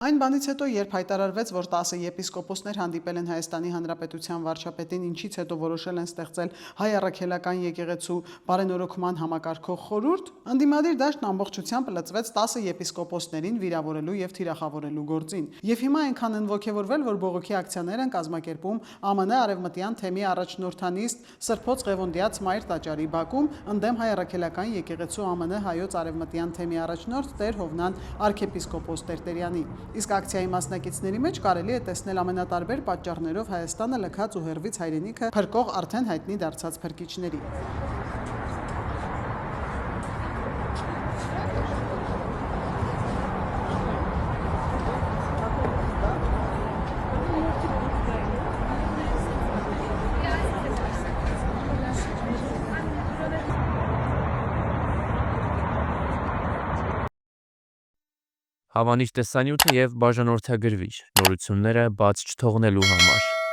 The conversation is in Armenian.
Այն բանից հետո, երբ հայտարարվեց, որ 10 եպիսկոպոսներ հանդիպել են Հայաստանի Հանրապետության վարչապետին, ինչից հետո որոշել են ստեղծել Հայ առաքելական եկեղեցու բարենորոգման համակարգող խորհուրդ, ընդդիմադիր դաշտն ամբողջությամբ լծվեց 10 եպիսկոպոսներին վիրավորելու եւ թիրախավորելու գործին։ Եվ հիմա այնքան են ոգևորվել, որ բողոքի ակցիաներ են կազմակերպում ԱՄՆ արևմտյան թեմի առաջնորդանիստ Սրբոց Ղևոնդյաց Մայր տաճարի բակում, ընդդեմ Հայ առաքելական եկեղեցու ԱՄՆ հայոց արևմտյան թեմի առաջնորդ Տեր Հովնան arczepiskopos Տերտերյանի։ Իսկ ակցիայի մասնակիցների մեջ կարելի է տեսնել ամենատարբեր պատճառներով Հայաստանը լքած ու հեռվից հայրենիքը փրկող արդեն հայտնի դարձած փրկիչների։ Հավանիչ տեսանյութը եւ բաժանորդագրվիչ նորությունները բաց չթողնելու համար։